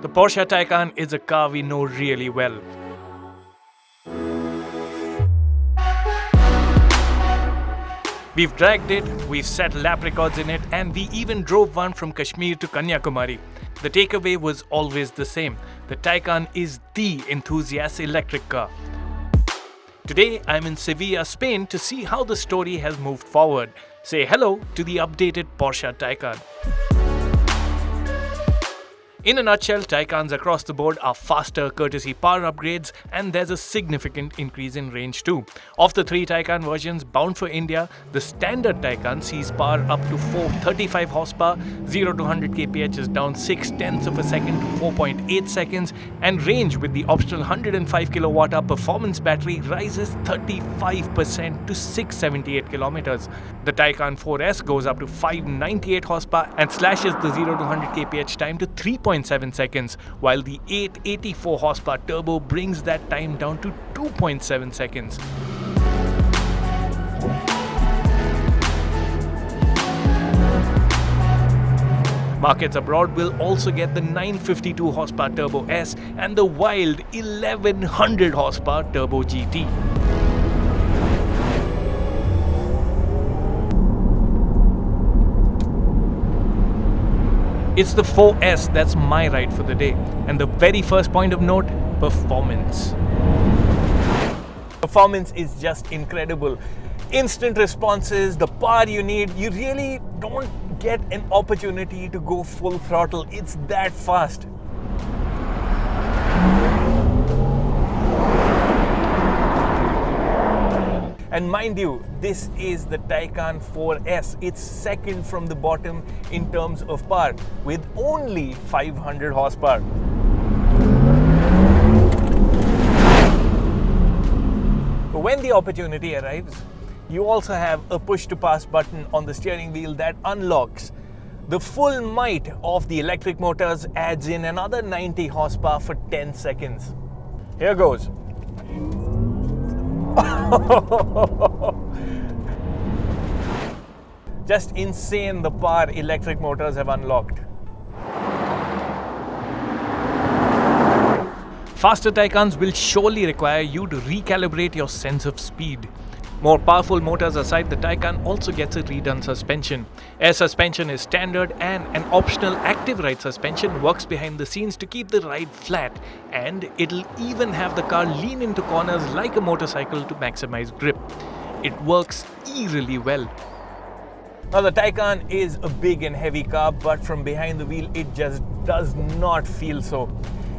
The Porsche Taycan is a car we know really well. We've dragged it, we've set lap records in it, and we even drove one from Kashmir to Kanyakumari. The takeaway was always the same. The Taycan is the enthusiast electric car. Today, I'm in Sevilla, Spain to see how the story has moved forward. Say hello to the updated Porsche Taycan. In a nutshell, Taycans across the board are faster courtesy power upgrades, and there's a significant increase in range too. Of the 3 Taycan versions bound for India, the standard Taycan sees power up to 435 horsepower, 0 to 100 kph is down 6/10 of a second to 4.8 seconds, and range with the optional 105 kWh performance battery rises 35% to 678 kilometers. The Taycan 4S goes up to 598 horsepower and slashes the 0 to 100 kph time to 3.7 seconds, while the 884 horsepower turbo brings that time down to 2.7 seconds. Markets abroad will also get the 952 horsepower Turbo S and the wild 1100 horsepower Turbo GT. It's the 4S that's my ride for the day. And the very first point of note, performance. Performance is just incredible. Instant responses, the power you need, you really don't get an opportunity to go full throttle. It's that fast. And mind you, this is the Taycan 4S. It's second from the bottom in terms of power, with only 500 horsepower. But when the opportunity arrives, you also have a push-to-pass button on the steering wheel that unlocks. The full might of the electric motors adds in another 90 horsepower for 10 seconds. Here goes. Just insane the power electric motors have unlocked. Faster Taycans will surely require you to recalibrate your sense of speed. More powerful motors aside, the Taycan also gets a redone suspension. Air suspension is standard, and an optional active ride suspension works behind the scenes to keep the ride flat, and it'll even have the car lean into corners like a motorcycle to maximize grip. It works eerily well. Now the Taycan is a big and heavy car, but from behind the wheel it just does not feel so.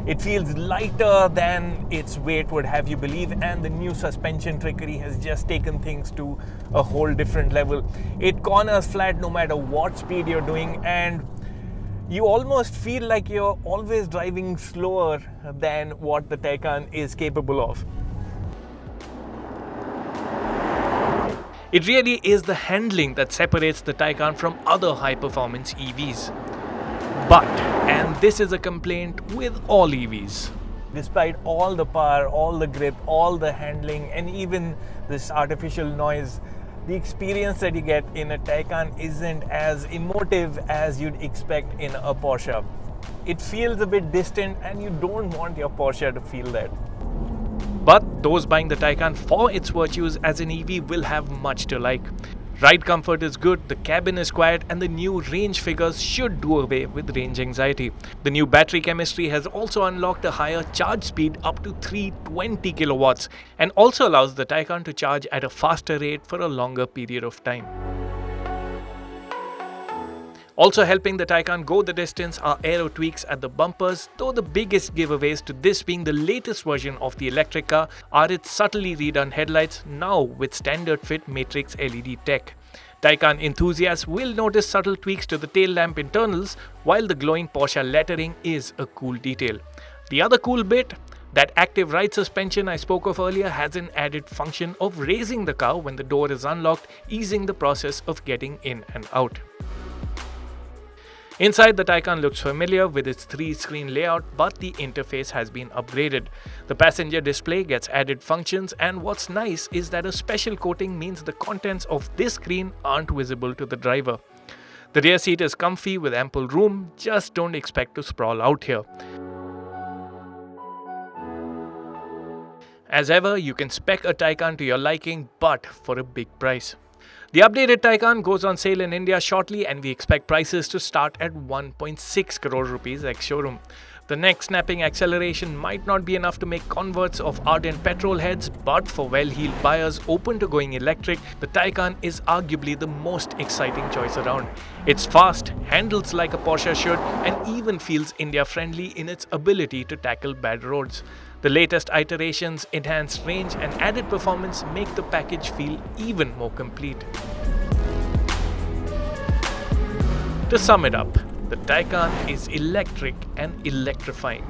It feels lighter than its weight would have you believe, and the new suspension trickery has just taken things to a whole different level. It corners flat no matter what speed you're doing, and you almost feel like you're always driving slower than what the Taycan is capable of. It really is the handling that separates the Taycan from other high-performance EVs. But, and this is a complaint with all EVs, despite all the power, all the grip, all the handling, and even this artificial noise, the experience that you get in a Taycan isn't as emotive as you'd expect in a Porsche. It feels a bit distant, and you don't want your Porsche to feel that. But those buying the Taycan for its virtues as an EV will have much to like. Ride comfort is good, the cabin is quiet, and the new range figures should do away with range anxiety. The new battery chemistry has also unlocked a higher charge speed up to 320 kilowatts, and also allows the Taycan to charge at a faster rate for a longer period of time. Also helping the Taycan go the distance are aero tweaks at the bumpers, though the biggest giveaways to this being the latest version of the electric car are its subtly redone headlights, now with standard fit matrix LED tech. Taycan enthusiasts will notice subtle tweaks to the tail lamp internals, while the glowing Porsche lettering is a cool detail. The other cool bit, that active ride suspension I spoke of earlier has an added function of raising the car when the door is unlocked, easing the process of getting in and out. Inside, the Taycan looks familiar with its 3-screen layout, but the interface has been upgraded. The passenger display gets added functions, and what's nice is that a special coating means the contents of this screen aren't visible to the driver. The rear seat is comfy with ample room, just don't expect to sprawl out here. As ever, you can spec a Taycan to your liking, but for a big price. The updated Taycan goes on sale in India shortly, and we expect prices to start at 1.6 crore rupees ex-showroom. The neck snapping acceleration might not be enough to make converts of ardent petrol heads, but for well-heeled buyers open to going electric, the Taycan is arguably the most exciting choice around. It's fast, handles like a Porsche should, and even feels India-friendly in its ability to tackle bad roads. The latest iterations, enhanced range, and added performance make the package feel even more complete. To sum it up, the Taycan is electric and electrifying.